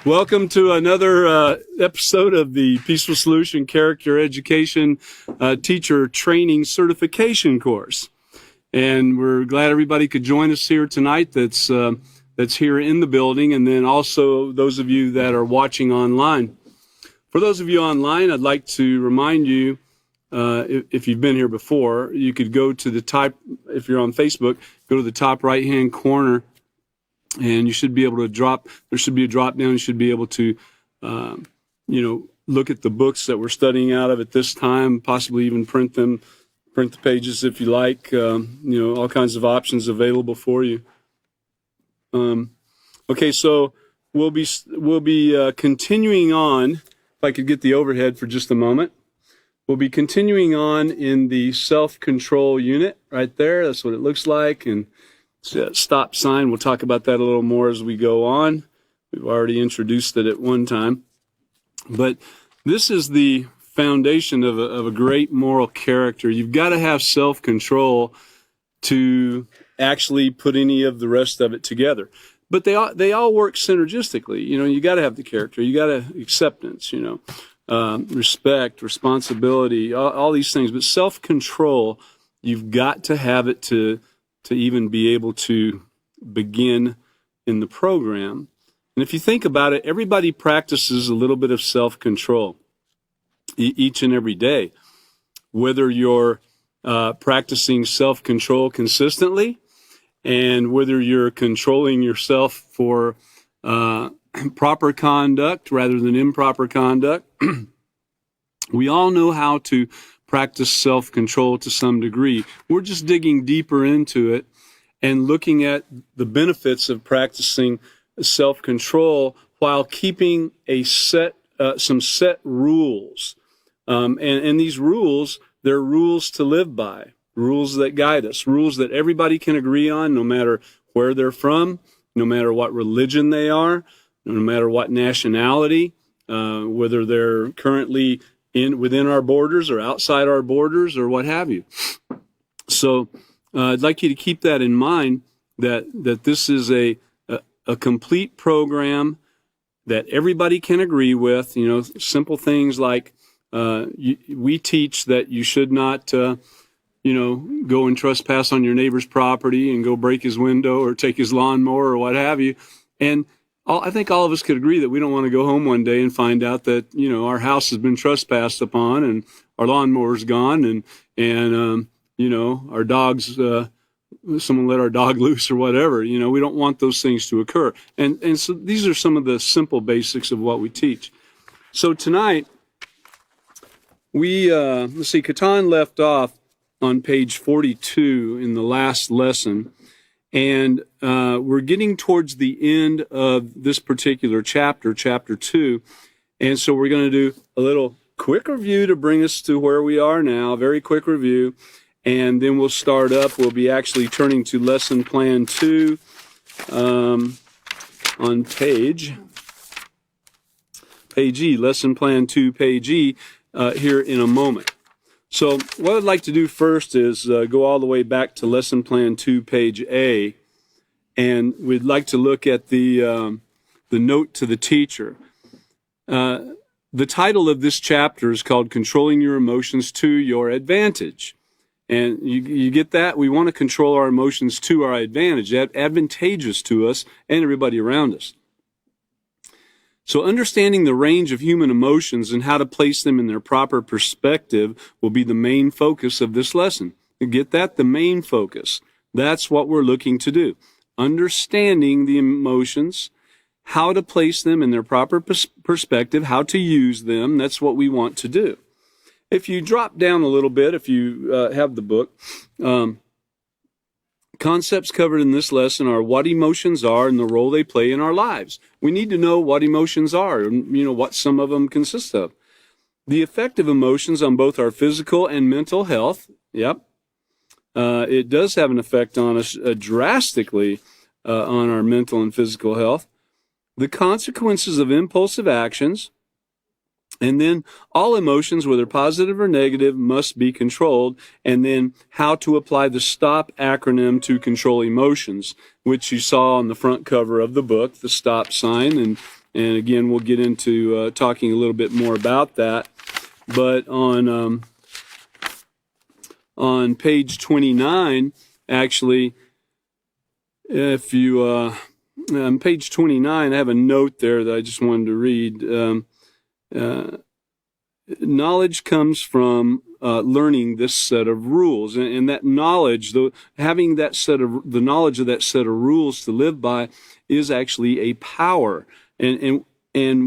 Welcome to another episode of the Peaceful Solution Character Education Teacher Training Certification course. And we're glad everybody could join us here tonight that's here in the building, and then also those of you that are watching online. For those of you online, I'd like to remind you, if you've been here before, you could go to the top, if you're on Facebook, go to the top right-hand corner, and you should be able to there should be a drop down. You should be able to, look at the books that we're studying out of at this time, possibly even print the pages if you like, all kinds of options available for you. Okay, so we'll be continuing on, if I could get the overhead for just a moment. We'll be continuing on in the self-control unit right there. That's what it looks like. And stop sign, we'll talk about that a little more as we go on. We've already introduced it at one time. But this is the foundation of a great moral character. You've got to have self-control to actually put any of the rest of it together. But they all work synergistically. You got to have the character. You got to acceptance, respect, responsibility, all these things. But self-control, you've got to have it to even be able to begin in the program. And if you think about it, everybody practices a little bit of self-control each and every day. Whether you're practicing self-control consistently, and whether you're controlling yourself for proper conduct rather than improper conduct, we all know how to practice self-control to some degree. We're just digging deeper into it and looking at the benefits of practicing self-control while keeping some set rules. And these rules, they're rules to live by, rules that guide us, rules that everybody can agree on, no matter where they're from, no matter what religion they are, no matter what nationality, whether they're currently within our borders or outside our borders or what have you. So I'd like you to keep that in mind, that this is a complete program that everybody can agree with. Simple things like we teach that you should not go and trespass on your neighbor's property and go break his window or take his lawnmower or what have you. And I think all of us could agree that we don't want to go home one day and find out that, our house has been trespassed upon and our lawnmower's gone and our dogs, someone let our dog loose or whatever. We don't want those things to occur. And so these are some of the simple basics of what we teach. So tonight, Catan left off on page 42 in the last lesson. And we're getting towards the end of this particular chapter, chapter 2. And so we're going to do a little quick review to bring us to where we are now, a very quick review. And then we'll start up. We'll be actually turning to lesson plan 2 on page E, lesson plan 2, page E, here in a moment. So what I'd like to do first is go all the way back to lesson plan 2, page A, and we'd like to look at the note to the teacher. The title of this chapter is called Controlling Your Emotions to Your Advantage. And you get that? We want to control our emotions to our advantage, advantageous to us and everybody around us. So understanding the range of human emotions and how to place them in their proper perspective will be the main focus of this lesson. You get that? The main focus. That's what we're looking to do. Understanding the emotions, how to place them in their proper perspective, how to use them. That's what we want to do. If you drop down a little bit, if you have the book, concepts covered in this lesson are what emotions are and the role they play in our lives. We need to know what emotions are and, what some of them consist of. The effect of emotions on both our physical and mental health. Yep. It does have an effect on us drastically on our mental and physical health. The consequences of impulsive actions, And then all emotions, whether positive or negative, must be controlled. And then how to apply the STOP acronym to control emotions, which you saw on the front cover of the book, the stop sign. And again, we'll get into talking a little bit more about that. But on page 29, actually, if you on page 29, I have a note there that I just wanted to read. Knowledge comes from learning this set of rules, and that knowledge, having the knowledge of that set of rules to live by, is actually a power, and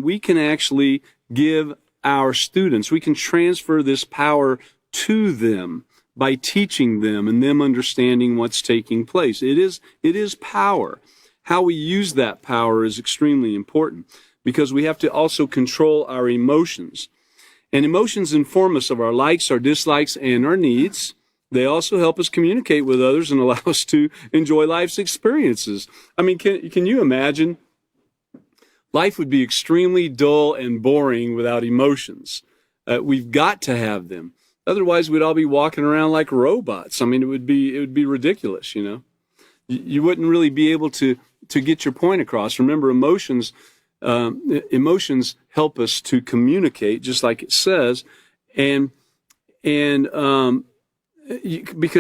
we can actually give our students, we can transfer this power to them by teaching them and them understanding what's taking place. It is power. How we use that power is extremely important, because we have to also control our emotions. And emotions inform us of our likes, our dislikes, and our needs. They also help us communicate with others and allow us to enjoy life's experiences. I mean, can you imagine? Life would be extremely dull and boring without emotions. We've got to have them. Otherwise, we'd all be walking around like robots. I mean, it would be ridiculous, you know. You wouldn't really be able to get your point across. Remember, emotions help us to communicate, just like it says, because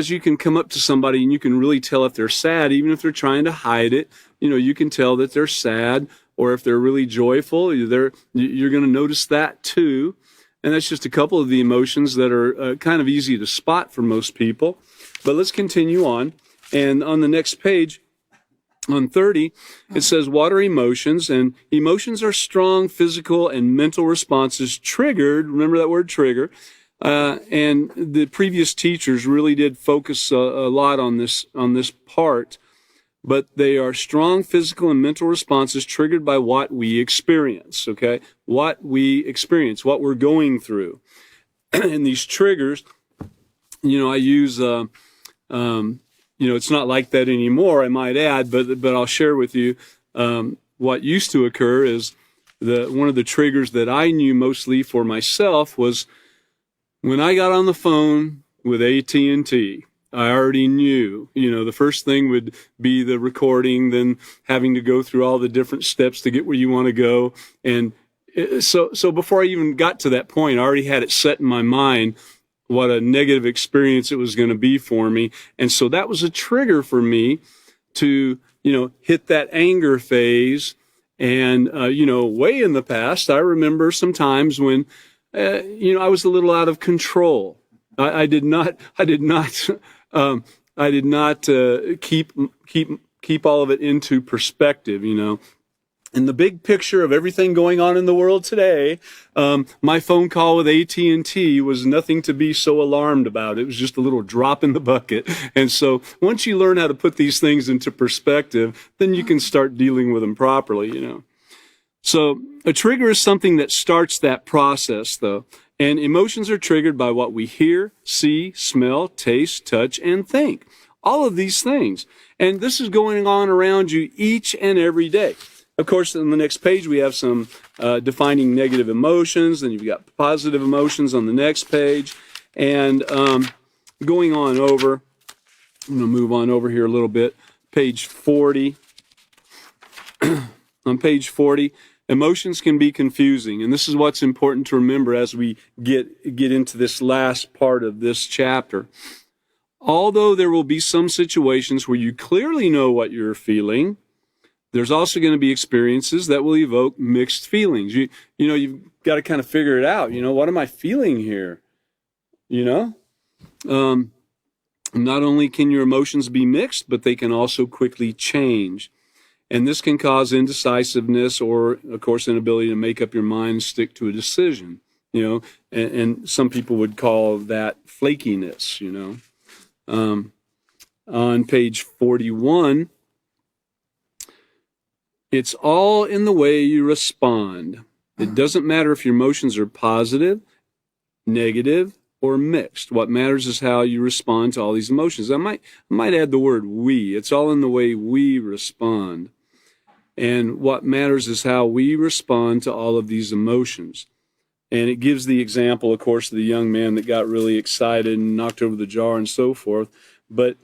you can come up to somebody and you can really tell if they're sad, even if they're trying to hide it. You know, you can tell that they're sad, or if they're really joyful, you're going to notice that too. And that's just a couple of the emotions that are kind of easy to spot for most people. But let's continue on. And on the next page, on 30, it says, what are emotions? And emotions are strong physical and mental responses triggered. Remember that word, trigger. And the previous teachers really did focus a lot on this part. But they are strong physical and mental responses triggered by what we experience, okay? What we experience, what we're going through. And these triggers, you know, I use, you know, it's not like that anymore, I might add, but I'll share with you what used to occur is one of the triggers that I knew mostly for myself was when I got on the phone with AT&T. I already knew, you know, the first thing would be the recording, then having to go through all the different steps to get where you want to go. And so before I even got to that point, I already had it set in my mind what a negative experience it was going to be for me. And so that was a trigger for me to, you know, hit that anger phase. And, you know, way in the past, I remember some times when, you know, I was a little out of control. I did not keep all of it into perspective, you know. In the big picture of everything going on in the world today, my phone call with AT&T was nothing to be so alarmed about. It was just a little drop in the bucket. And so once you learn how to put these things into perspective, then you can start dealing with them properly, you know. So a trigger is something that starts that process, though. And emotions are triggered by what we hear, see, smell, taste, touch, and think. All of these things. And this is going on around you each and every day. Of course, on the next page, we have some defining negative emotions. Then you've got positive emotions on the next page. And going on over, I'm going to move on over here a little bit. Page 40. On page 40, emotions can be confusing. And this is what's important to remember as we get into this last part of this chapter. Although there will be some situations where you clearly know what you're feeling, there's also going to be experiences that will evoke mixed feelings. You know, you've got to kind of figure it out. You know, what am I feeling here? You know, not only can your emotions be mixed, but they can also quickly change. And this can cause indecisiveness or, of course, inability to make up your mind and stick to a decision, you know, and some people would call that flakiness, you know. On page 41, it's all in the way you respond. It doesn't matter if your emotions are positive, negative, or mixed. What matters is how you respond to all these emotions. I might add the word we. It's all in the way we respond. And what matters is how we respond to all of these emotions. And it gives the example, of course, of the young man that got really excited and knocked over the jar and so forth. But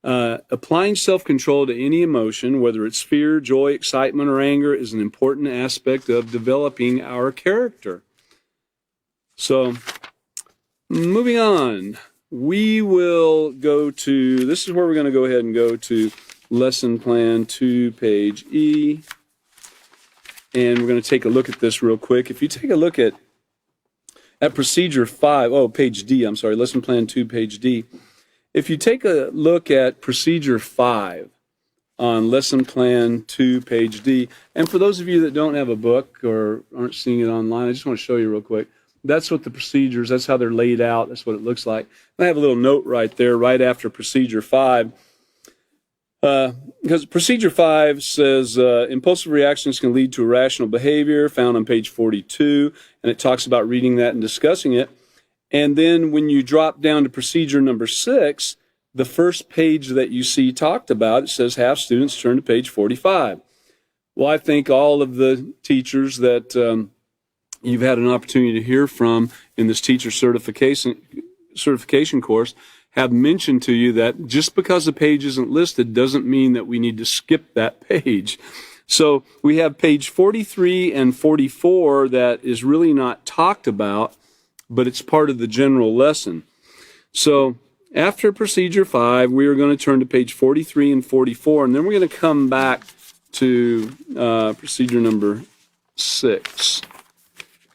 applying self-control to any emotion, whether it's fear, joy, excitement, or anger, is an important aspect of developing our character. So, moving on, we will go to, this is where we're going to go ahead and go to lesson plan 2, page E. And we're going to take a look at this real quick. If you take a look at procedure 5, page D, I'm sorry, lesson plan 2, page D. If you take a look at procedure 5 on lesson plan 2, page D, and for those of you that don't have a book or aren't seeing it online, I just want to show you real quick. That's what the procedures, that's how they're laid out, that's what it looks like. And I have a little note right there, right after procedure 5. Because procedure 5 says impulsive reactions can lead to irrational behavior, found on page 42, and it talks about reading that and discussing it. And then when you drop down to procedure number 6, the first page that you see talked about, it says have students turn to page 45. Well, I think all of the teachers that you've had an opportunity to hear from in this teacher certification course have mentioned to you that just because a page isn't listed doesn't mean that we need to skip that page. So we have page 43 and 44 that is really not talked about, but it's part of the general lesson. So after procedure 5, we are going to turn to page 43 and 44, and then we're going to come back to procedure number 6.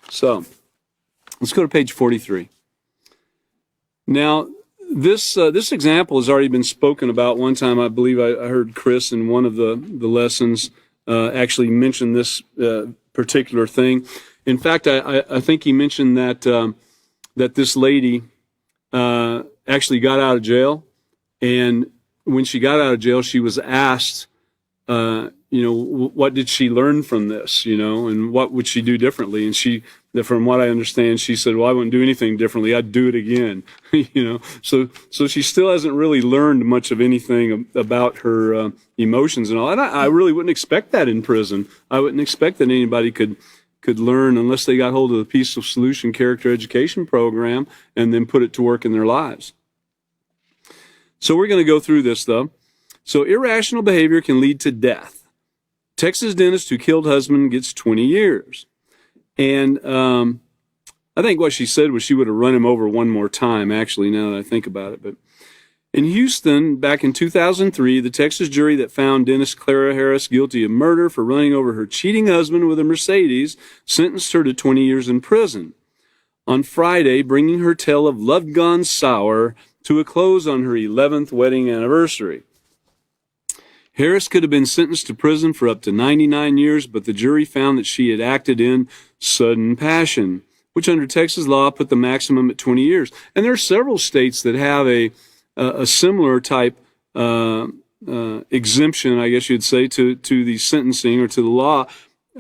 So let's go to page 43. Now, this example has already been spoken about one time. I believe I heard Chris in one of the lessons actually mention this particular thing. In fact, I think he mentioned that that this lady actually got out of jail, and when she got out of jail, she was asked, what did she learn from this, and what would she do differently? And she, from what I understand, she said, well, I wouldn't do anything differently. I'd do it again, So she still hasn't really learned much of anything about her emotions and all. And I really wouldn't expect that in prison. I wouldn't expect that anybody could learn unless they got hold of the Peaceful Solution Character Education Program and then put it to work in their lives. So we're going to go through this, though. So irrational behavior can lead to death. Texas dentist who killed husband gets 20 years. And I think what she said was she would have run him over one more time, actually, now that I think about it. But in Houston, back in 2003, the Texas jury that found dentist Clara Harris guilty of murder for running over her cheating husband with a Mercedes sentenced her to 20 years in prison. On Friday, bringing her tale of love gone sour to a close on her 11th wedding anniversary. Harris could have been sentenced to prison for up to 99 years, but the jury found that she had acted in sudden passion, which under Texas law put the maximum at 20 years. And there are several states that have a similar type exemption, I guess you'd say, to the sentencing or to the law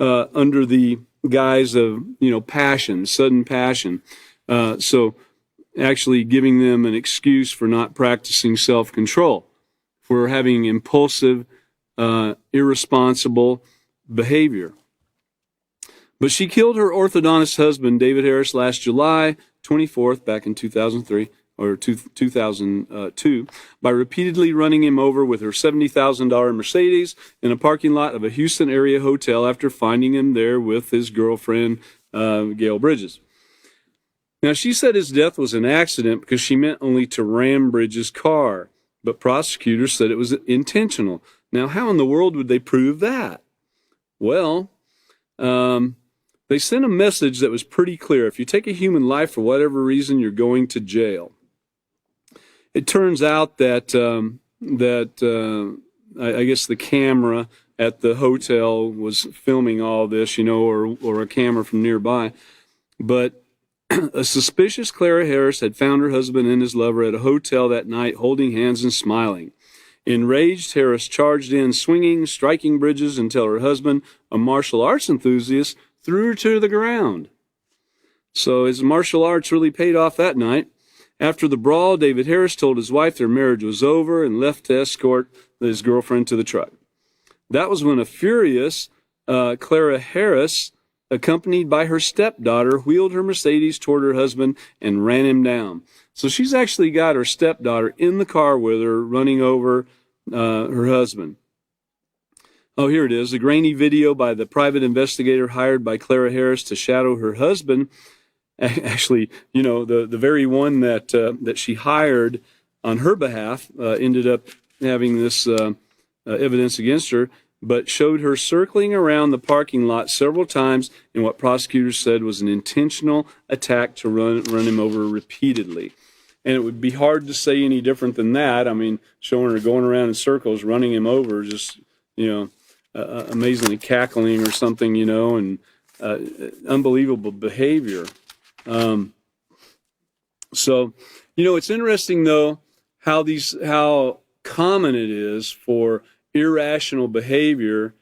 under the guise of, passion, sudden passion. So actually giving them an excuse for not practicing self-control, for having impulsive, irresponsible behavior. But she killed her orthodontist husband, David Harris, last July 24th, back in 2003, or 2002, by repeatedly running him over with her $70,000 Mercedes in a parking lot of a Houston area hotel after finding him there with his girlfriend, Gail Bridges. Now, she said his death was an accident because she meant only to ram Bridges' car, but prosecutors said it was intentional. Now, how in the world would they prove that? Well, they sent a message that was pretty clear. If you take a human life for whatever reason, you're going to jail. It turns out that I guess the camera at the hotel was filming all this, or a camera from nearby. But a suspicious Clara Harris had found her husband and his lover at a hotel that night, holding hands and smiling. Enraged, Harris charged in, swinging, striking Bridges until her husband, a martial arts enthusiast, threw her to the ground. So his martial arts really paid off that night. After the brawl, David Harris told his wife their marriage was over and left to escort his girlfriend to the truck. That was when a furious Clara Harris accompanied by her stepdaughter, wheeled her Mercedes toward her husband and ran him down. So she's actually got her stepdaughter in the car with her, running over her husband. Oh, here it is. A grainy video by the private investigator hired by Clara Harris to shadow her husband. Actually, the very one that she hired on her behalf ended up having this evidence against her, but showed her circling around the parking lot several times in what prosecutors said was an intentional attack to run him over repeatedly. And it would be hard to say any different than that. I mean, showing her going around in circles, running him over, just, amazingly cackling or something, and unbelievable behavior. So, it's interesting, though, how common it is for irrational behavior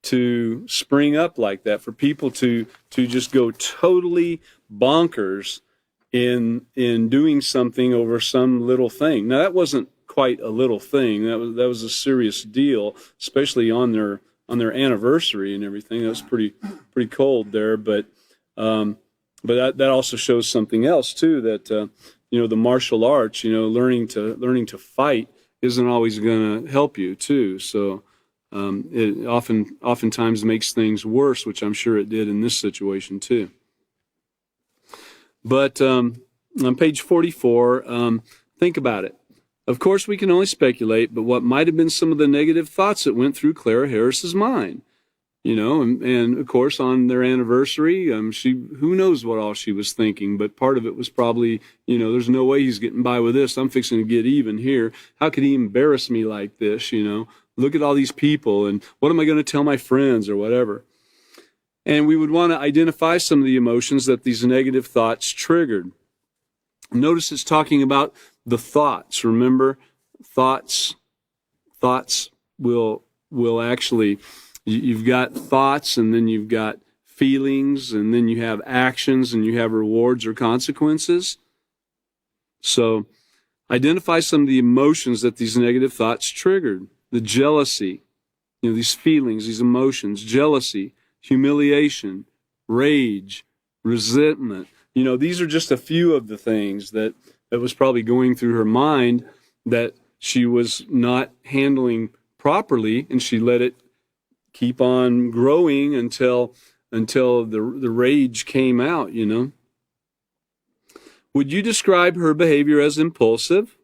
to spring up like that, for people to just go totally bonkers in doing something over some little thing. Now, that wasn't quite a little thing. That was a serious deal, especially on their anniversary and everything. That was pretty cold there, but that also shows something else too, that the martial arts, learning to fight isn't always going to help you too. So it oftentimes makes things worse, which I'm sure it did in this situation too. But on page 44, think about it. Of course, we can only speculate, but what might have been some of the negative thoughts that went through Clara Harris's mind? And of course, on their anniversary, who knows what all she was thinking, but part of it was probably, there's no way he's getting by with this. I'm fixing to get even here. How could he embarrass me like this? Look at all these people, and what am I going to tell my friends or whatever? And we would want to identify some of the emotions that these negative thoughts triggered. Notice it's talking about the thoughts. Remember, thoughts will actually, you've got thoughts, and then you've got feelings, and then you have actions, and you have rewards or consequences. So identify some of the emotions that these negative thoughts triggered. The jealousy, these feelings, these emotions, jealousy, humiliation, rage, resentment. These are just a few of the things that was probably going through her mind that she was not handling properly, and she let it keep on growing until the rage came out, Would you describe her behavior as impulsive?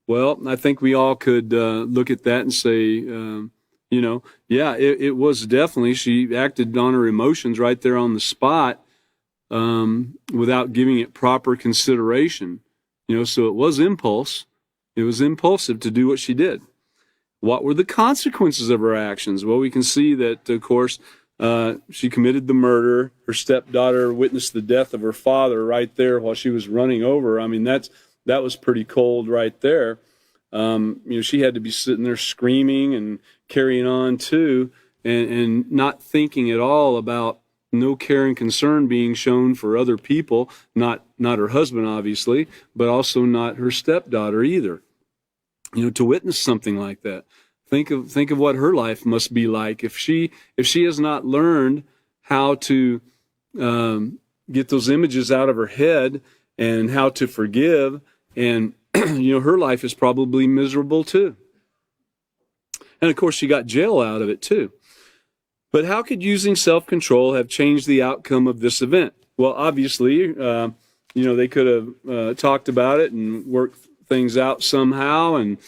Well, I think we all could look at that and say, it was definitely, she acted on her emotions right there on the spot without giving it proper consideration. So it was impulse. It was impulsive to do what she did. What were the consequences of her actions? Well, we can see that, of course, she committed the murder. Her stepdaughter witnessed the death of her father right there while she was running over. I mean, that was pretty cold right there. She had to be sitting there screaming and carrying on too, and not thinking at all about no care and concern being shown for other people, not her husband, obviously, but also not her stepdaughter either. To witness something like that. Think of what her life must be like if she has not learned how to get those images out of her head and how to forgive, and her life is probably miserable too. And of course, she got jail out of it too. But how could using self-control have changed the outcome of this event? Well, obviously, they could have talked about it and worked things out somehow, and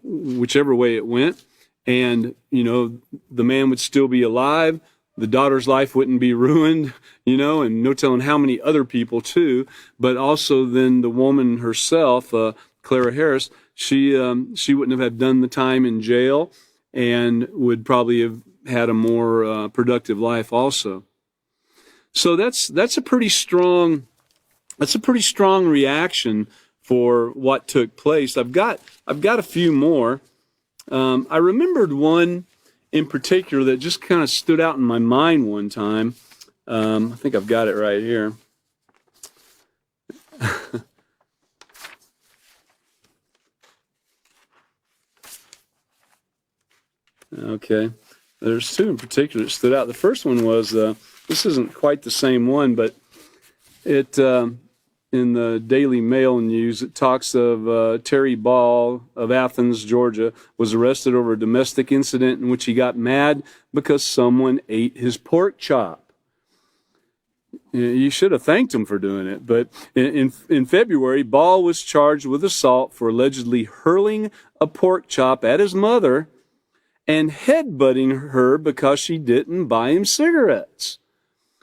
whichever way it went. And, the man would still be alive. The daughter's life wouldn't be ruined, and no telling how many other people too. But also then the woman herself, Clara Harris, she wouldn't have done the time in jail and would probably have had a more productive life also. So that's a pretty strong reaction for what took place. I've got a few more. I remembered one in particular that just kind of stood out in my mind one time. I think I've got it right here. Okay. There's two in particular that stood out. The first one was, this isn't quite the same one, but it in the Daily Mail news, it talks of Terry Ball of Athens, Georgia, was arrested over a domestic incident in which he got mad because someone ate his pork chop. You should have thanked him for doing it. But in February, Ball was charged with assault for allegedly hurling a pork chop at his mother and headbutting her because she didn't buy him cigarettes.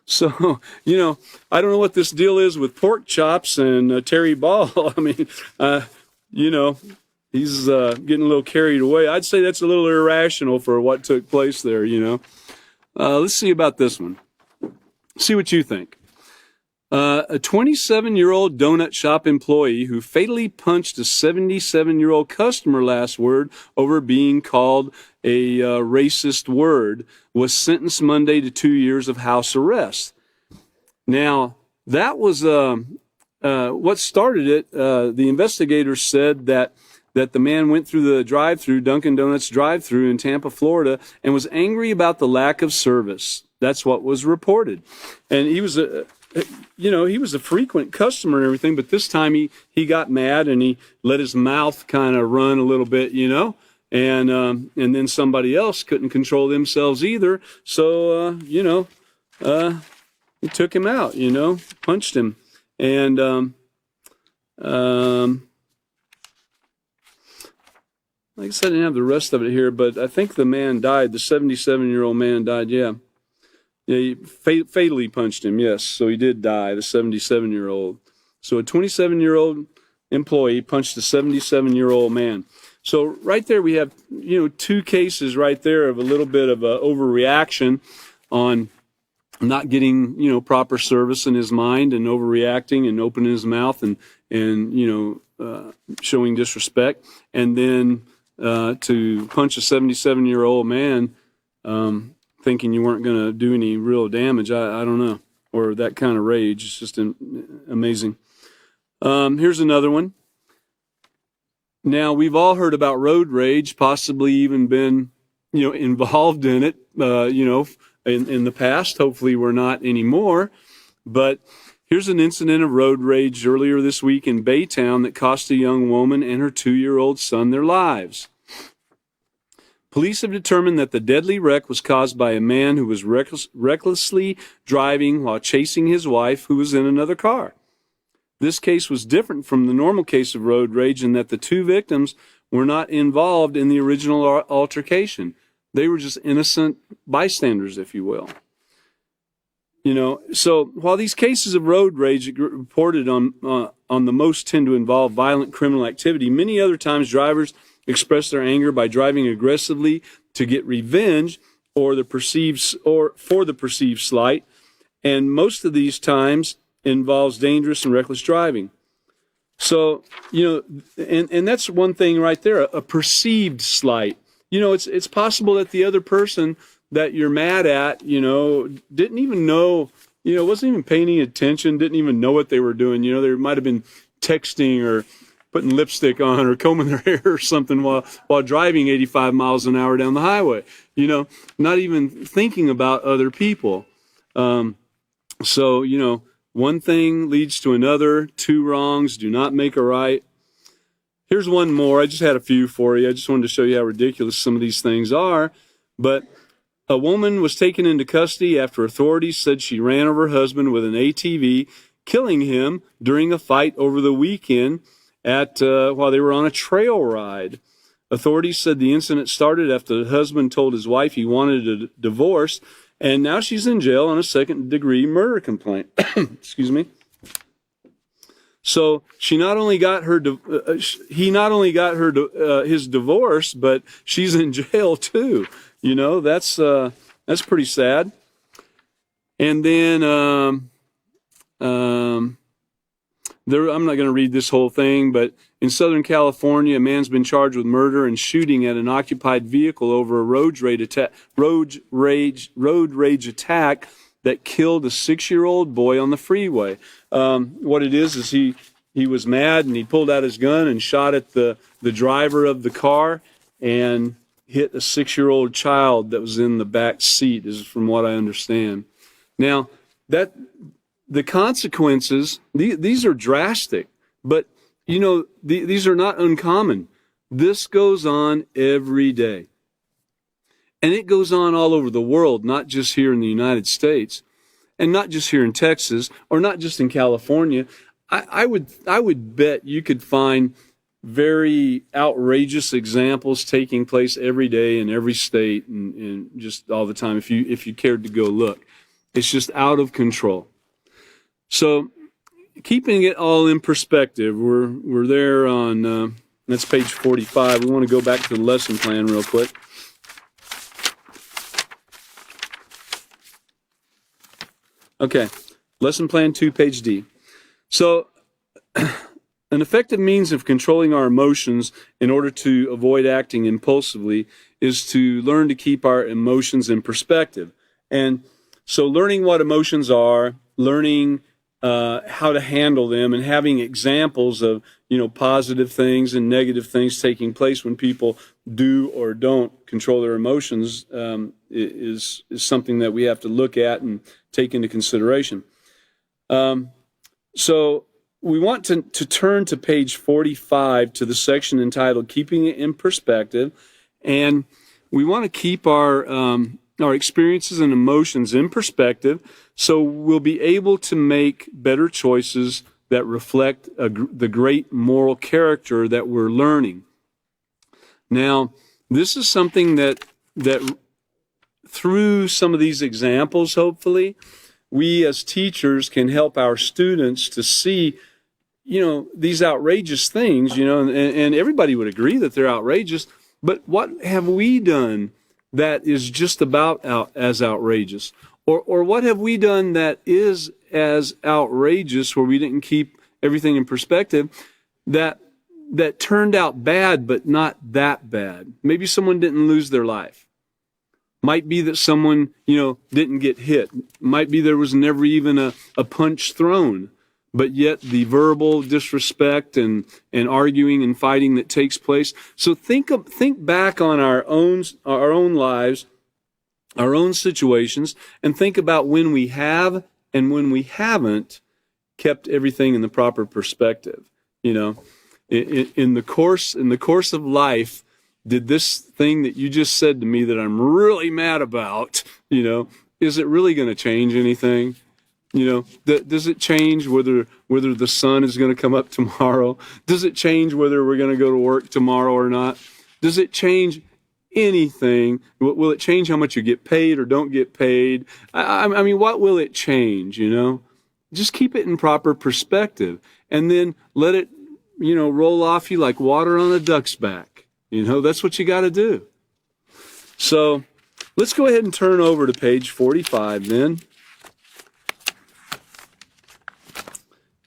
So, I don't know what this deal is with pork chops and Terry Ball. I mean, he's getting a little carried away. I'd say that's a little irrational for what took place there, Let's see about this one. See what you think. A 27-year-old donut shop employee who fatally punched a 77-year-old customer last word over being called a racist word was sentenced Monday to 2 years of house arrest. Now, that was what started it. The investigators said that the man went through the drive-through, Dunkin' Donuts drive-through in Tampa, Florida, and was angry about the lack of service. That's what was reported. And he was he was a frequent customer and everything, but this time he got mad and he let his mouth kind of run a little bit, and then somebody else couldn't control themselves either. So, he took him out, punched him. And, like I said, I didn't have the rest of it here, but I think the man died. The 77-year-old man died, yeah. Yeah, he fatally punched him, yes. So he did die, the 77-year-old. So a 27-year-old employee punched a 77-year-old man. So right there we have, two cases right there of a little bit of a overreaction on not getting, proper service in his mind and overreacting and opening his mouth and showing disrespect. And then to punch a 77-year-old man, thinking you weren't going to do any real damage. I don't know. Or that kind of rage. It's just amazing. Here's another one. Now, we've all heard about road rage, possibly even been, involved in it, in the past. Hopefully we're not anymore. But here's an incident of road rage earlier this week in Baytown that cost a young woman and her 2-year-old son their lives. Police have determined that the deadly wreck was caused by a man who was recklessly driving while chasing his wife, who was in another car. This case was different from the normal case of road rage in that the two victims were not involved in the original altercation. They were just innocent bystanders, if you will. So while these cases of road rage reported on the most tend to involve violent criminal activity, many other times drivers express their anger by driving aggressively to get revenge or for the perceived slight, and most of these times involves dangerous and reckless driving. So, and that's one thing right there, a perceived slight. It's possible that the other person that you're mad at, didn't even know, wasn't even paying any attention, didn't even know what they were doing. They might have been texting or putting lipstick on or combing their hair or something while driving 85 miles an hour down the highway, not even thinking about other people. So, one thing leads to another. Two wrongs do not make a right. Here's one more. I just had a few for you. I just wanted to show you how ridiculous some of these things are. But a woman was taken into custody after authorities said she ran over her husband with an ATV, killing him during a fight over the weekend while they were on a trail ride. Authorities said the incident started after the husband told his wife he wanted a divorce, and now she's in jail on a second-degree murder complaint. Excuse me. So he not only got his divorce, but she's in jail too. That's pretty sad. And then I'm not going to read this whole thing, but in Southern California, a man's been charged with murder and shooting at an occupied vehicle over a road rage attack that killed a 6-year-old boy on the freeway. What it is he was mad and he pulled out his gun and shot at the driver of the car, and hit a 6-year-old child that was in the back seat, is from what I understand. Now, that the consequences, these are drastic, but these are not uncommon. This goes on every day. And it goes on all over the world, not just here in the United States, and not just here in Texas, or not just in California. I would bet you could find very outrageous examples taking place every day in every state and just all the time if you cared to go look. It's just out of control. So keeping it all in perspective, we're there on that's page 45. We want to go back to the lesson plan real quick. Okay, lesson plan 2, page D. So, an effective means of controlling our emotions in order to avoid acting impulsively is to learn to keep our emotions in perspective. And so learning what emotions are, learning how to handle them, and having examples of positive things and negative things taking place when people do or don't control their emotions is something that we have to look at and take into consideration. So we want to turn to page 45 to the section entitled Keeping It in Perspective, and we want to keep our experiences and emotions in perspective so we'll be able to make better choices that reflect the great moral character that we're learning. Now, this is something that through some of these examples, hopefully, we as teachers can help our students to see, these outrageous things, and everybody would agree that they're outrageous, but what have we done that is just about as outrageous? Or what have we done that is as outrageous where we didn't keep everything in perspective that turned out bad, but not that bad? Maybe someone didn't lose their life. Might be that someone, didn't get hit. Might be there was never even a punch thrown. But yet the verbal disrespect and arguing and fighting that takes place. So think back on our own lives, our own situations, and think about when we have and when we haven't kept everything in the proper perspective. In the course of life, did this thing that you just said to me that I'm really mad about, is it really going to change anything? Does it change whether the sun is going to come up tomorrow? Does it change whether we're going to go to work tomorrow or not? Does it change anything? Will it change how much you get paid or don't get paid? I mean, what will it change, Just keep it in proper perspective and then let it, roll off you like water on a duck's back. That's what you got to do. So let's go ahead and turn over to page 45 then.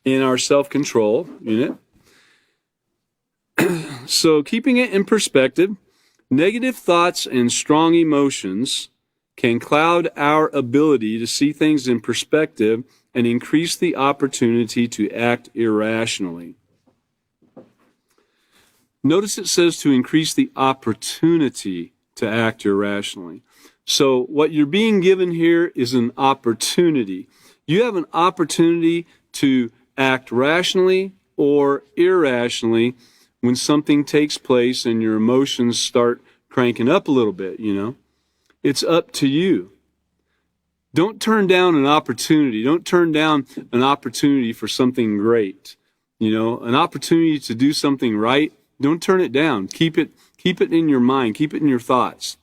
In our self-control unit. So keeping it in perspective, negative thoughts and strong emotions can cloud our ability to see things in perspective and increase the opportunity to act irrationally. Notice it says to increase the opportunity to act irrationally. So what you're being given here is an opportunity. You have an opportunity to act rationally or irrationally when something takes place and your emotions start cranking up a little bit, It's up to you. Don't turn down an opportunity. Don't turn down an opportunity for something great. An opportunity to do something right. Don't turn it down. Keep it in your mind. Keep it in your thoughts.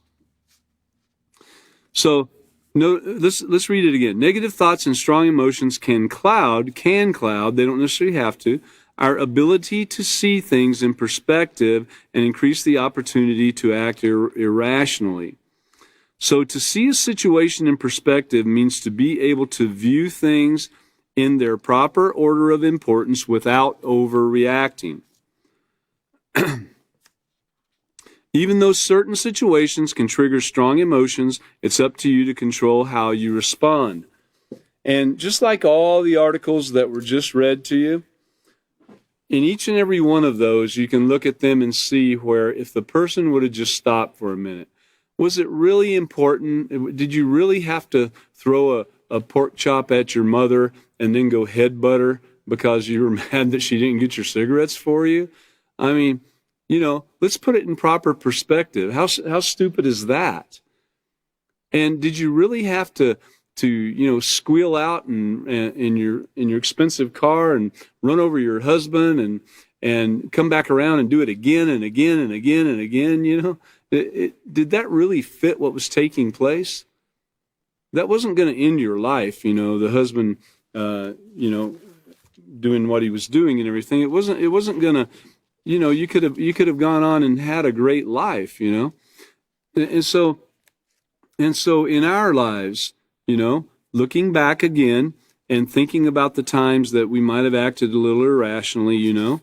So, let's read it again. Negative thoughts and strong emotions can cloud, they don't necessarily have to, our ability to see things in perspective and increase the opportunity to act irrationally. So to see a situation in perspective means to be able to view things in their proper order of importance without overreacting. Even though certain situations can trigger strong emotions, it's up to you to control how you respond. And just like all the articles that were just read to you, in each and every one of those, you can look at them and see where if the person would have just stopped for a minute, was it really important? Did you really have to throw a pork chop at your mother and then go headbutt her because you were mad that she didn't get your cigarettes for you? I mean, let's put it in proper perspective. How stupid is that? And did you really have to squeal out in your expensive car and run over your husband and come back around and do it again and again and again and again? Did that really fit what was taking place? That wasn't going to end your life. The husband, doing what he was doing and everything. It wasn't going to, you could have gone on and had a great life, and so in our lives, looking back again and thinking about the times that we might have acted a little irrationally, and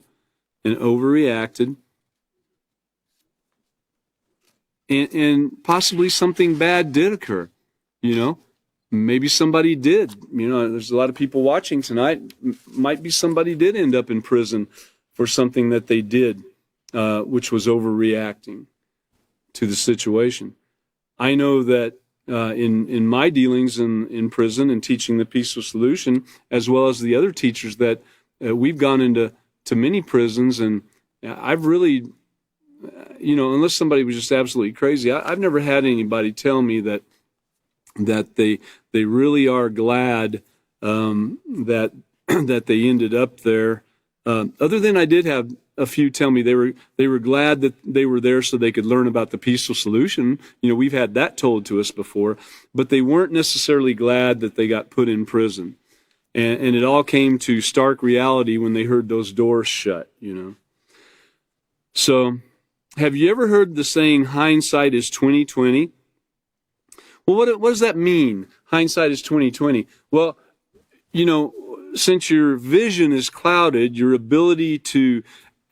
overreacted, and possibly something bad did occur, maybe somebody did, there's a lot of people watching tonight, might be somebody did end up in prison for something that they did, which was overreacting to the situation. I know that in my dealings in prison and teaching the peaceful solution, as well as the other teachers that we've gone into many prisons, and I've really, unless somebody was just absolutely crazy, I've never had anybody tell me that they really are glad that they ended up there. Other than I did have a few tell me they were glad that they were there so they could learn about the peaceful solution. We've had that told to us before, but they weren't necessarily glad that they got put in prison. And it all came to stark reality when they heard those doors shut, So, have you ever heard the saying, hindsight is 20/20? Well, what does that mean? Hindsight is 20/20. Well, since your vision is clouded, your ability to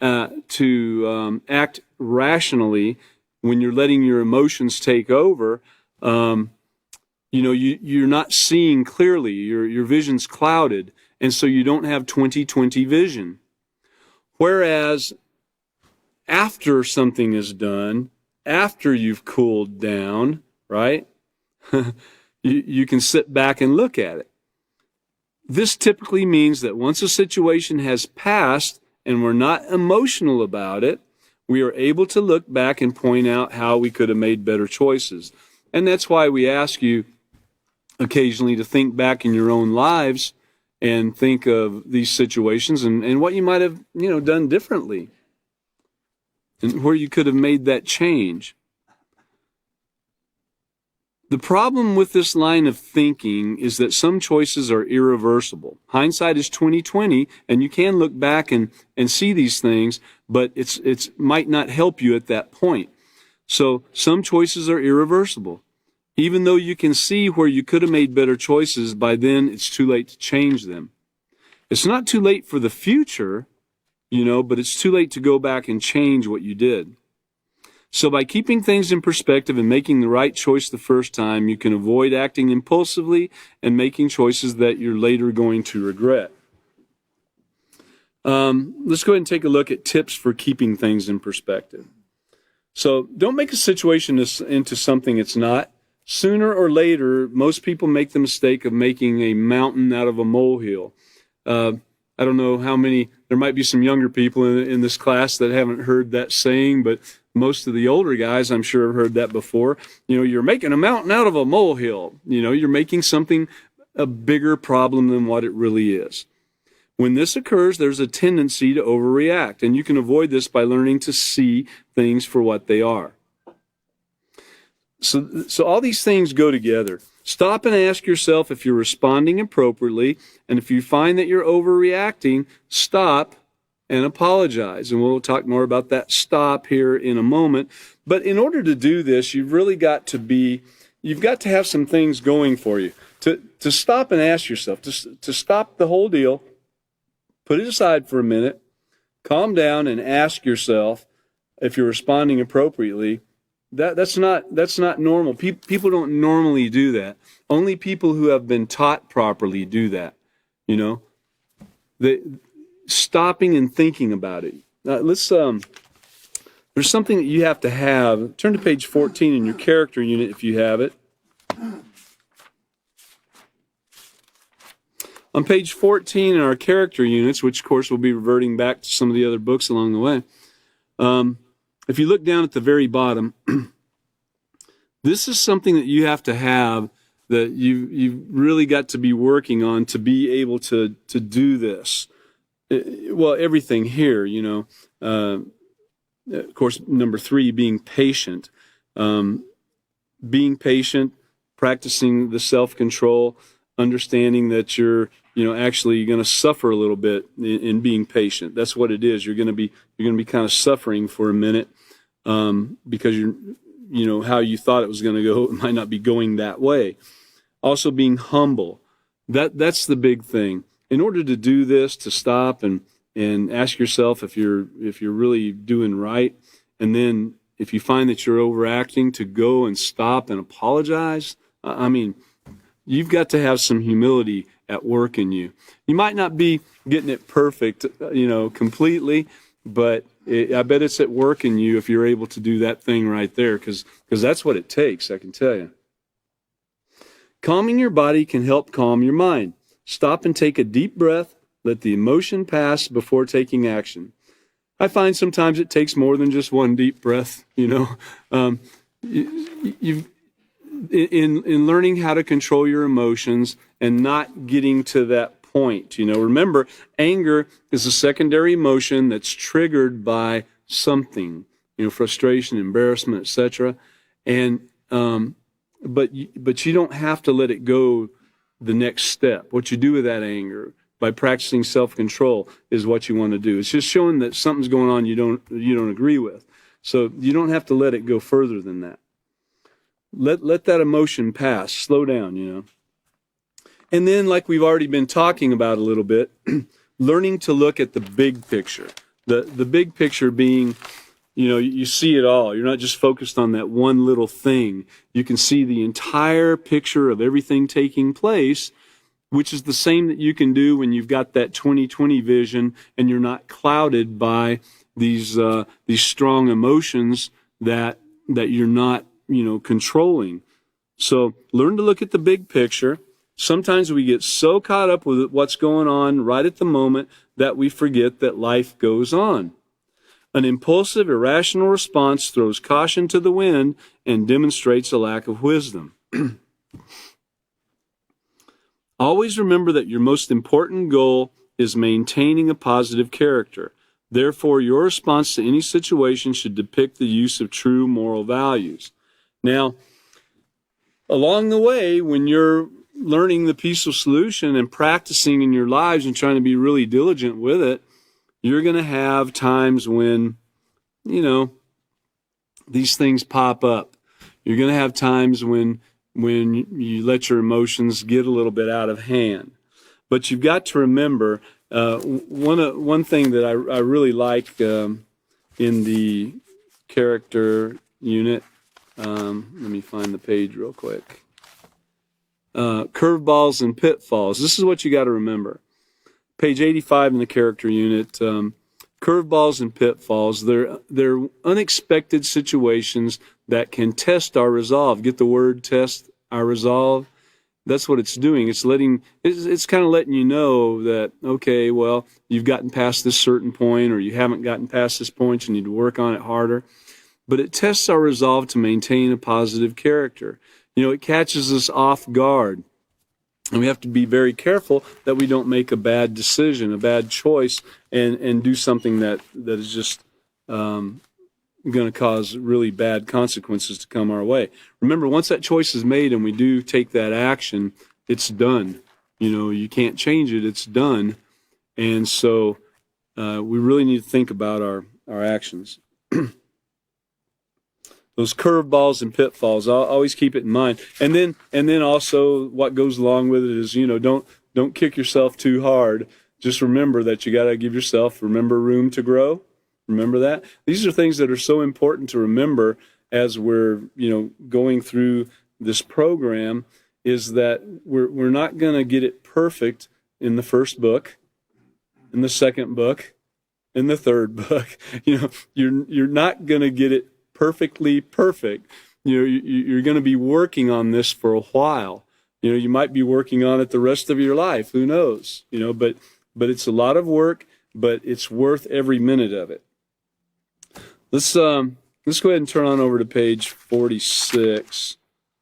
act rationally when you're letting your emotions take over, you're not seeing clearly. Your vision's clouded, and so you don't have 20/20 vision. Whereas after something is done, after you've cooled down, right, you can sit back and look at it. This typically means that once a situation has passed and we're not emotional about it, we are able to look back and point out how we could have made better choices. And that's why we ask you occasionally to think back in your own lives and think of these situations and what you might have, done differently and where you could have made that change. The problem with this line of thinking is that some choices are irreversible. Hindsight is 20/20, and you can look back and see these things, but it's might not help you at that point. So some choices are irreversible. Even though you can see where you could have made better choices, by then it's too late to change them. It's not too late for the future, but it's too late to go back and change what you did. So by keeping things in perspective and making the right choice the first time, you can avoid acting impulsively and making choices that you're later going to regret. Let's go ahead and take a look at tips for keeping things in perspective. So don't make a situation into something it's not. Sooner or later, most people make the mistake of making a mountain out of a molehill. I don't know how many, there might be some younger people in this class that haven't heard that saying, but most of the older guys, I'm sure, have heard that before. You're making a mountain out of a molehill. You're making something a bigger problem than what it really is. When this occurs, there's a tendency to overreact, and you can avoid this by learning to see things for what they are. So all these things go together. Stop and ask yourself if you're responding appropriately, and if you find that you're overreacting, stop and apologize. And we'll talk more about that stop here in a moment. But in order to do this, you've got to have some things going for you. To stop and ask yourself, to stop the whole deal, put it aside for a minute, calm down and ask yourself if you're responding appropriately. That's not normal. People don't normally do that. Only people who have been taught properly do that. stopping and thinking about it. There's something that you have to have. Turn to page 14 in your character unit if you have it. On page 14 in our character units, which of course we'll be reverting back to some of the other books along the way, if you look down at the very bottom, this is something that you have to have, that you've really got to be working on to be able to do this. Well, everything here, of course, number 3, being patient. Being patient, practicing the self-control, understanding that you're actually going to suffer a little bit in being patient. That's what it is. You're going to be kind of suffering for a minute because how you thought it was going to go, it might not be going that way. Also being humble. That's the big thing. In order to do this, to stop and ask yourself if you're really doing right, and then if you find that you're overacting, to go and stop and apologize. You've got to have some humility at work in you. You might not be getting it perfect, completely, but I bet it's at work in you if you're able to do that thing right there, because that's what it takes, I can tell you. Calming your body can help calm your mind. Stop and take a deep breath. Let the emotion pass before taking action. I find sometimes it takes more than just one deep breath, In learning how to control your emotions and not getting to that point. Remember, anger is a secondary emotion that's triggered by something, frustration, embarrassment, etc. And but you don't have to let it go the next step. What you do with that anger by practicing self-control is what you want to do. It's just showing that something's going on you don't agree with. So you don't have to let it go further than that. Let that emotion pass. Slow down, And then, like we've already been talking about a little bit, learning to look at the big picture. The big picture being, you see it all. You're not just focused on that one little thing. You can see the entire picture of everything taking place, which is the same that you can do when you've got that 20/20 vision and you're not clouded by these strong emotions that you're not controlling. So learn to look at the big picture. Sometimes we get so caught up with what's going on right at the moment that we forget that life goes on. An impulsive, irrational response throws caution to the wind and demonstrates a lack of wisdom. Always remember that your most important goal is maintaining a positive character. Therefore, your response to any situation should depict the use of true moral values. Now, along the way, when you're learning the peaceful solution and practicing in your lives and trying to be really diligent with it, you're going to have times when, these things pop up. You're going to have times when you let your emotions get a little bit out of hand. But you've got to remember, one thing that I really like in the character unit, let me find the page real quick. Curveballs and pitfalls. This is what you got to remember. Page 85 in the character unit. Curveballs and pitfalls. They're unexpected situations that can test our resolve. Get the word test our resolve? That's what it's doing. It's kind of letting you know that, okay, well, you've gotten past this certain point, or you haven't gotten past this point, you need to work on it harder. But it tests our resolve to maintain a positive character. It catches us off guard. And we have to be very careful that we don't make a bad decision, a bad choice, and do something that is just going to cause really bad consequences to come our way. Remember, once that choice is made and we do take that action, it's done. You can't change it. It's done. And so we really need to think about our actions. Those curveballs and pitfalls, I'll always keep it in mind. And then also what goes along with it is, don't kick yourself too hard. Just remember that you got to give yourself, room to grow. Remember that. These are things that are so important to remember as we're, going through this program, is that we're not going to get it perfect in the first book. in the second book, in the third book. You're not going to get it perfectly perfect. You're going to be working on this for a while. You might be working on it the rest of your life. Who knows? But it's a lot of work, but it's worth every minute of it. Let's go ahead and turn on over to page 46.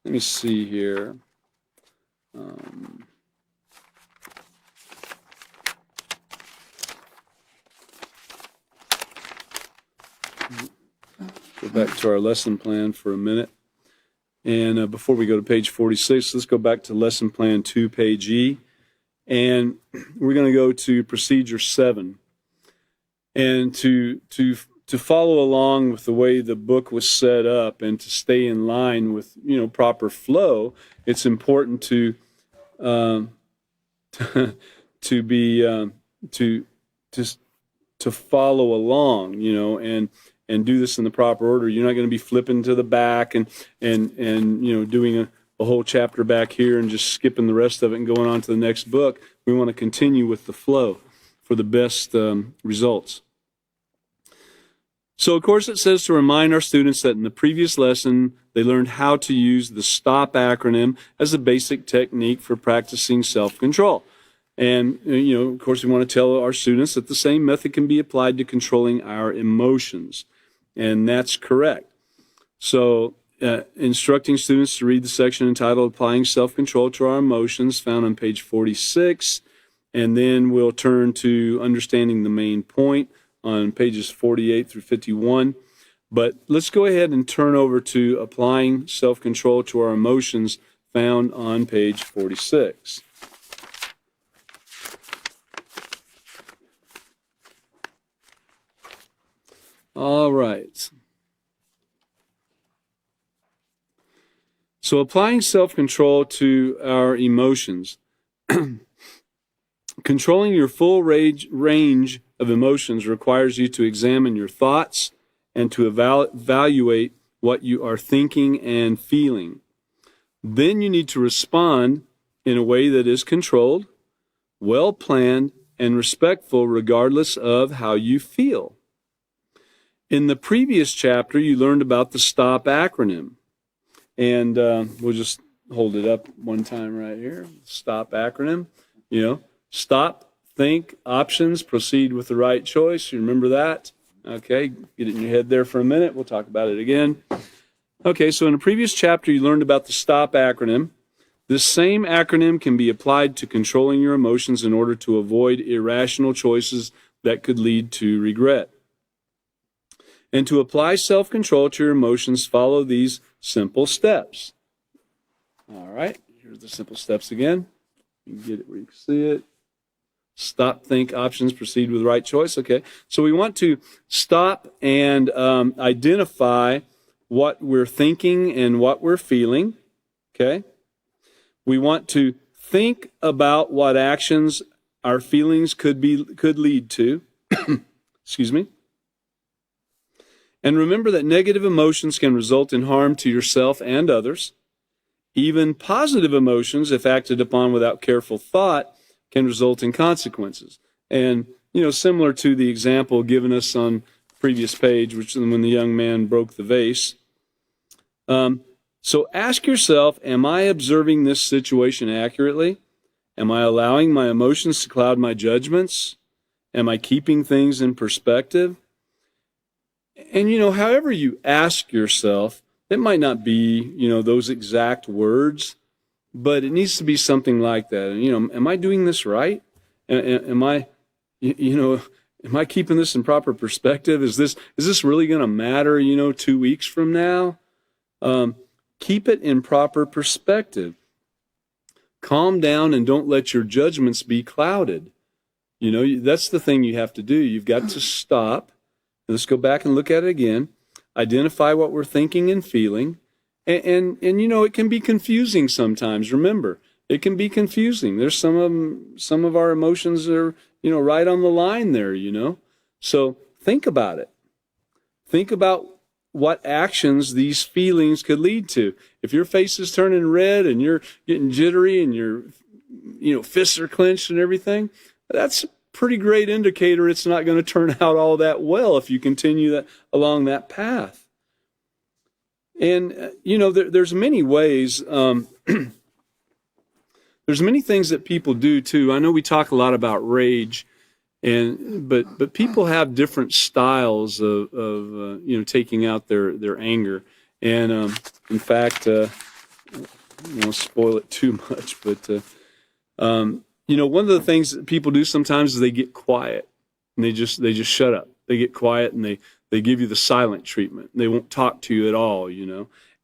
Let me see here. Go back to our lesson plan for a minute. And before we go to page 46, let's go back to lesson plan 2, page E. And we're going to go to procedure 7. And to follow along with the way the book was set up and to stay in line with, proper flow, it's important to follow along, and do this in the proper order. You're not going to be flipping to the back and doing a whole chapter back here and just skipping the rest of it and going on to the next book. We want to continue with the flow for the best results. So, of course, it says to remind our students that in the previous lesson, they learned how to use the STOP acronym as a basic technique for practicing self-control. And, of course, we want to tell our students that the same method can be applied to controlling our emotions. And that's correct. So, instructing students to read the section entitled Applying Self-Control to Our Emotions, found on page 46. And then we'll turn to understanding the main point on pages 48 through 51. But let's go ahead and turn over to Applying Self-Control to Our Emotions, found on page 46. All right. So applying self-control to our emotions. Controlling your full range of emotions requires you to examine your thoughts and to evaluate what you are thinking and feeling. Then you need to respond in a way that is controlled, well-planned, and respectful regardless of how you feel. In the previous chapter, you learned about the STOP acronym. And we'll just hold it up one time right here. STOP acronym. Stop, think, options, proceed with the right choice. You remember that? Okay, get it in your head there for a minute. We'll talk about it again. Okay, so in the previous chapter, you learned about the STOP acronym. This same acronym can be applied to controlling your emotions in order to avoid irrational choices that could lead to regret. And to apply self-control to your emotions, follow these simple steps. All right, here's the simple steps again. You can get it where you can see it. Stop, think, options, proceed with the right choice. Okay, so we want to stop and identify what we're thinking and what we're feeling. Okay, we want to think about what actions our feelings could lead to. Excuse me. And remember that negative emotions can result in harm to yourself and others. Even positive emotions, if acted upon without careful thought, can result in consequences. And, similar to the example given us on the previous page, which is when the young man broke the vase. So ask yourself, am I observing this situation accurately? Am I allowing my emotions to cloud my judgments? Am I keeping things in perspective? And, however you ask yourself, it might not be, those exact words, but it needs to be something like that. And, am I doing this right? Am I keeping this in proper perspective? Is this really going to matter, 2 weeks from now? Keep it in proper perspective. Calm down and don't let your judgments be clouded. That's the thing you have to do. You've got to stop. Let's go back and look at it again. Identify what we're thinking and feeling. And it can be confusing sometimes. Remember, it can be confusing. There's some of our emotions are, right on the line there, So think about it. Think about what actions these feelings could lead to. If your face is turning red and you're getting jittery and your, fists are clenched and everything, that's pretty great indicator it's not going to turn out all that well if you continue along that path. And, there's many ways, there's many things that people do too. I know we talk a lot about rage, but people have different styles of taking out their anger. And in fact, I won't spoil it too much, but one of the things that people do sometimes is they get quiet and they just shut up. They get quiet and they give you the silent treatment. They won't talk to you at all,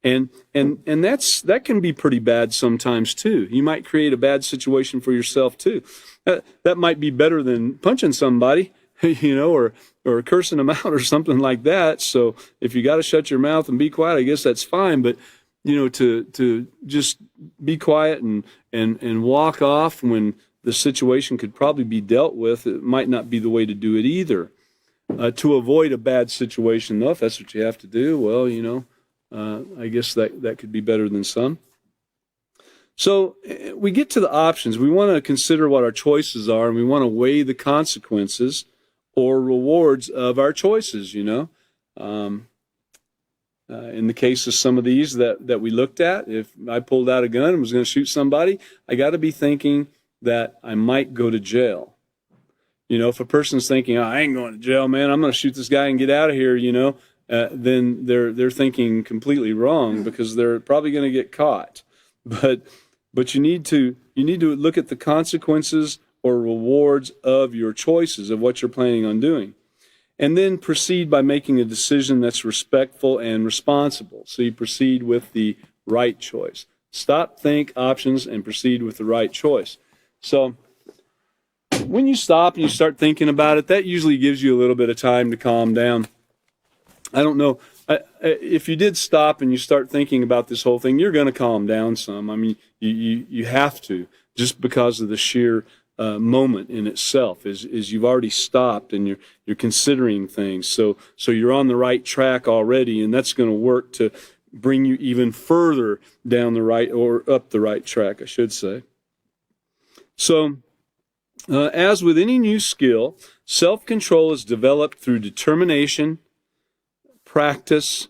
And that can be pretty bad sometimes too. You might create a bad situation for yourself too. That might be better than punching somebody, or cursing them out or something like that. So if you got to shut your mouth and be quiet, I guess that's fine. But to just be quiet and walk off when the situation could probably be dealt with, it might not be the way to do it either. To avoid a bad situation, though, if that's what you have to do, well, I guess that could be better than some. So we get to the options. We want to consider what our choices are, and we want to weigh the consequences or rewards of our choices, In the case of some of these that we looked at, if I pulled out a gun and was going to shoot somebody, I got to be thinking that I might go to jail. If a person's thinking, I ain't going to jail, man, I'm going to shoot this guy and get out of here, then they're thinking completely wrong because they're probably going to get caught. But you need to look at the consequences or rewards of your choices, of what you're planning on doing. And then proceed by making a decision that's respectful and responsible. So you proceed with the right choice. Stop, think, options, and proceed with the right choice. So when you stop and you start thinking about it, that usually gives you a little bit of time to calm down. I don't know. If you did stop and you start thinking about this whole thing, you're going to calm down some. I mean, you have to, just because of the sheer moment in itself, is you've already stopped and you're considering things. So you're on the right track already, and that's going to work to bring you even further down the right, or up the right track, I should say. So, as with any new skill, self-control is developed through determination, practice,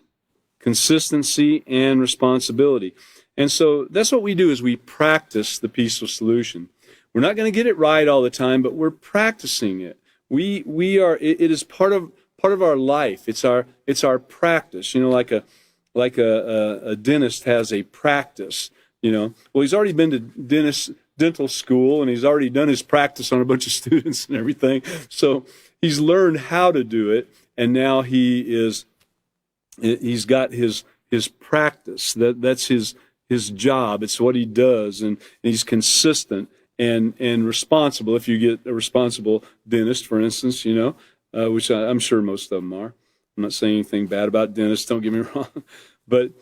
consistency, and responsibility. And so that's what we do, is we practice the peaceful solution. We're not going to get it right all the time, but we're practicing it. It is part of our life. It's our practice. Like a dentist has a practice. Well, he's already been to dental school, and he's already done his practice on a bunch of students and everything. So he's learned how to do it, and now he's got his practice. That's his job. It's what he does, and he's consistent and responsible. If you get a responsible dentist, for instance, which I'm sure most of them are. I'm not saying anything bad about dentists, don't get me wrong. But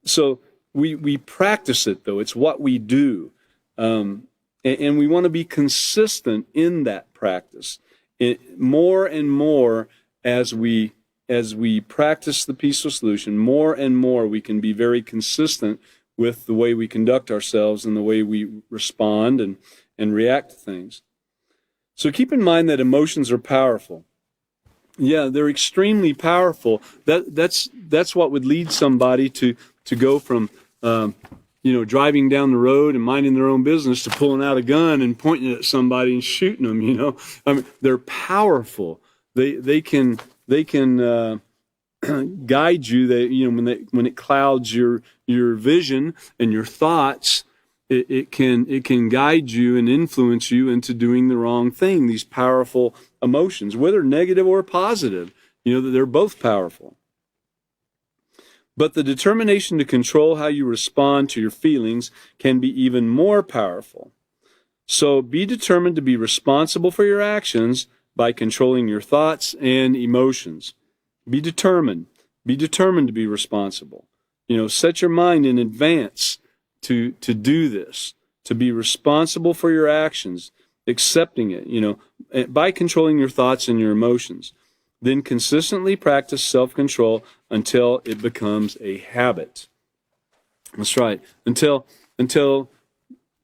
so we practice it, though. It's what we do. And we want to be consistent in that practice. More and more as we practice the peaceful solution, more and more we can be very consistent with the way we conduct ourselves and the way we respond and react to things. So keep in mind that emotions are powerful. Yeah, they're extremely powerful. That's what would lead somebody to go from driving down the road and minding their own business to pulling out a gun and pointing it at somebody and shooting them. I mean, they're powerful. They can guide you. When it clouds your vision and your thoughts, it can guide you and influence you into doing the wrong thing. These powerful emotions, whether negative or positive, they're both powerful. But the determination to control how you respond to your feelings can be even more powerful. So be determined to be responsible for your actions by controlling your thoughts and emotions. Be determined. Be determined to be responsible. Set your mind in advance to do this, to be responsible for your actions, accepting it, by controlling your thoughts and your emotions. Then consistently practice self-control until it becomes a habit. That's right. Until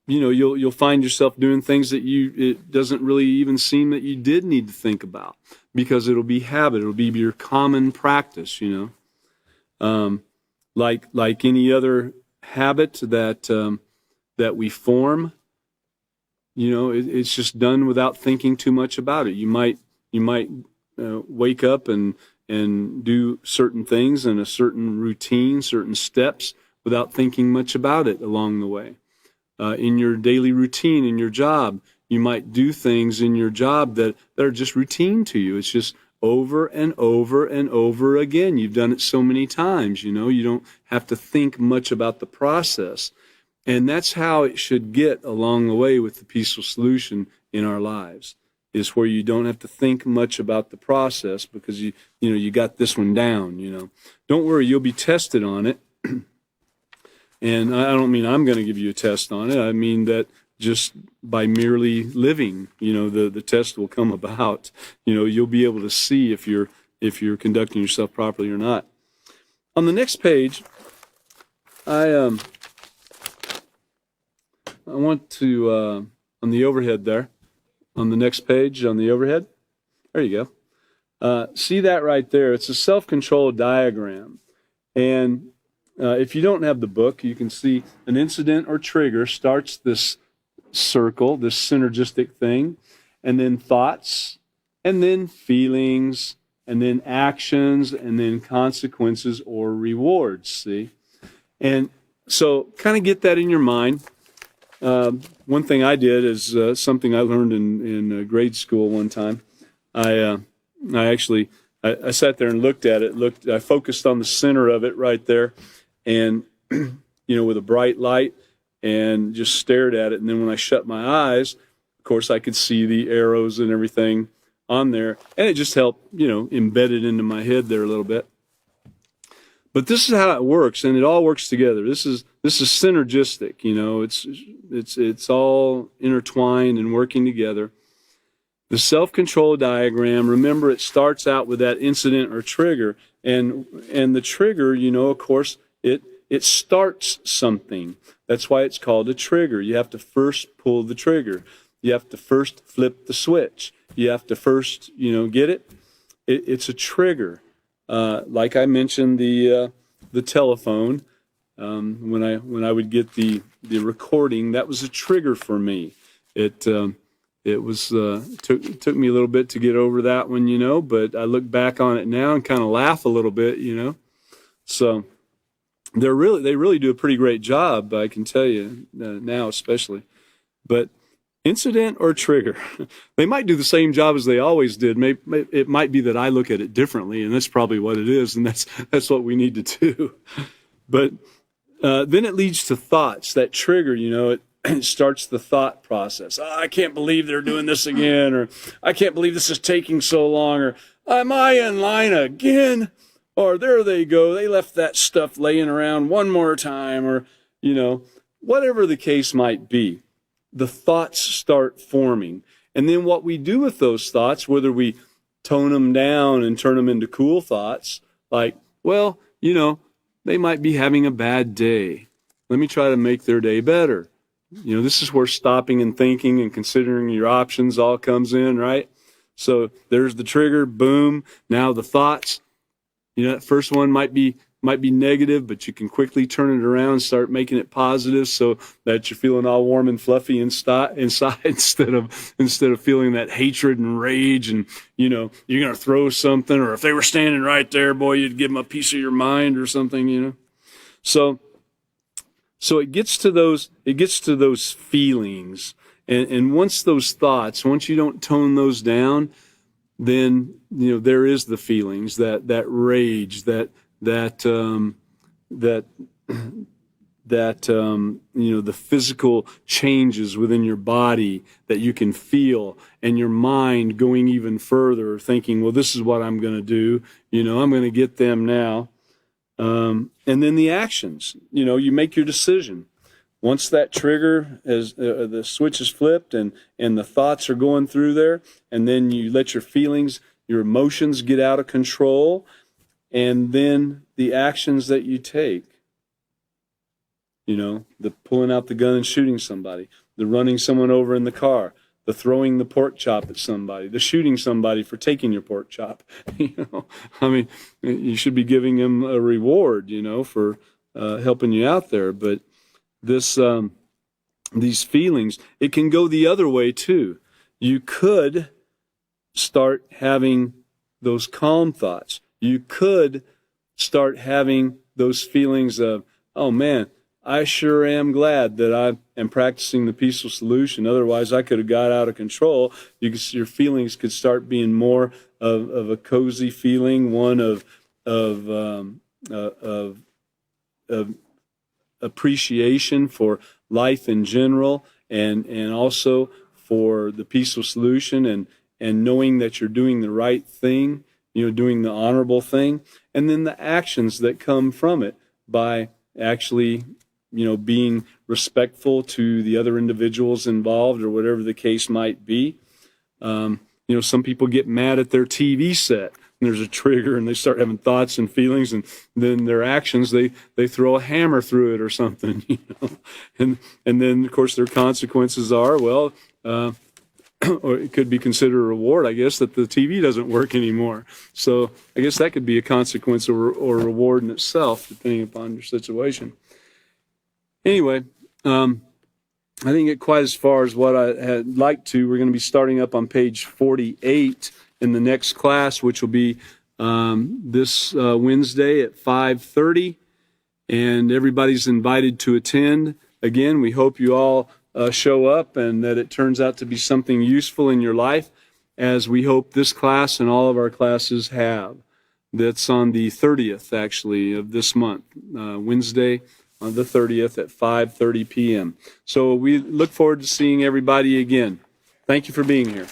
you'll find yourself doing things that it doesn't really even seem that you did need to think about, because it'll be habit. It'll be your common practice, like any other habit that we form. It's just done without thinking too much about it. You might wake up and do certain things in a certain routine, certain steps, without thinking much about it along the way. In your daily routine, in your job, you might do things in your job that are just routine to you. It's just over and over and over again. You've done it so many times, you don't have to think much about the process. And that's how it should get along the way with the peaceful solution in our lives, is where you don't have to think much about the process, because you got this one down. Don't worry, you'll be tested on it. And I don't mean I'm going to give you a test on it. I mean that just by merely living, the test will come about. You'll be able to see if you're conducting yourself properly or not. On the next page, I want to on the overhead there, on the next page on the overhead. There you go. See that right there? It's a self-control diagram, and if you don't have the book, you can see an incident or trigger starts this circle, this synergistic thing, and then thoughts, and then feelings, and then actions, and then consequences or rewards, see? And so kind of get that in your mind. One thing I did is something I learned in grade school one time. I sat there and looked at it. I focused on the center of it right there, and with a bright light, and just stared at it. And then when I shut my eyes, of course, I could see the arrows and everything on there, and it just helped, embed it into my head there a little bit. But this is how it works, and it all works together. This is synergistic. It's all intertwined and working together. The self-control diagram, remember, it starts out with that incident or trigger, and the trigger, of course, it starts something. That's why it's called a trigger. You have to first pull the trigger. You have to first flip the switch. You have to first, get it? It's a trigger. Like I mentioned, the telephone. When I would get the recording, that was a trigger for me. It was took me a little bit to get over that one, but I look back on it now and kind of laugh a little bit, So they really do a pretty great job, I can tell you, now especially. But incident or trigger, they might do the same job as they always did. It might be that I look at it differently, and that's probably what it is, and that's what we need to do. But then it leads to thoughts. That trigger, it starts the thought process. Oh, I can't believe they're doing this again, or I can't believe this is taking so long, or am I in line again? Or there they go, they left that stuff laying around one more time, or, whatever the case might be. The thoughts start forming. And then what we do with those thoughts, whether we tone them down and turn them into cool thoughts, like, well, they might be having a bad day. Let me try to make their day better. This is where stopping and thinking and considering your options all comes in, right? So there's the trigger, boom. Now the thoughts. That first one might be negative, but you can quickly turn it around and start making it positive, so that you're feeling all warm and fluffy inside instead of feeling that hatred and rage, and you're gonna throw something, or if they were standing right there, boy, you'd give them a piece of your mind or something, So it gets to those feelings, and once those thoughts, once you don't tone those down, then there is the feelings, that rage, the physical changes within your body that you can feel, and your mind going even further, thinking, well, this is what I'm going to do. I'm going to get them now. And then the actions. You make your decision. Once that trigger the switch is flipped and the thoughts are going through there, and then you let your feelings, your emotions get out of control, and then the actions that you take. You know, the pulling out the gun and shooting somebody, the running someone over in the car, the throwing the pork chop at somebody, the shooting somebody for taking your pork chop. You know, I mean, you should be giving them a reward, you know, for helping you out there. But this, these feelings, it can go the other way too. You could start having those calm thoughts. You could start having those feelings of, oh man, I sure am glad that I am practicing the peaceful solution. Otherwise, I could have got out of control. Your feelings could start being more of a cozy feeling, one of appreciation for life in general, and also for the peaceful solution, and knowing that you're doing the right thing, you know, doing the honorable thing, and then the actions that come from it by actually, you know, being respectful to the other individuals involved or whatever the case might be. You know, some people get mad at their TV set, and there's a trigger, and they start having thoughts and feelings, and then their actions, they throw a hammer through it or something, you know, and then of course their consequences are, well, or it could be considered a reward, I guess, that the TV doesn't work anymore. So I guess that could be a consequence or a reward in itself, depending upon your situation. Anyway, I didn't get quite as far as what I had liked to. We're going to be starting up on page 48 in the next class, which will be this Wednesday at 5:30, and everybody's invited to attend. Again, we hope you all show up and that it turns out to be something useful in your life, as we hope this class and all of our classes have. That's on the 30th, actually, of this month, Wednesday on the 30th at 5:30 p.m. So we look forward to seeing everybody again. Thank you for being here.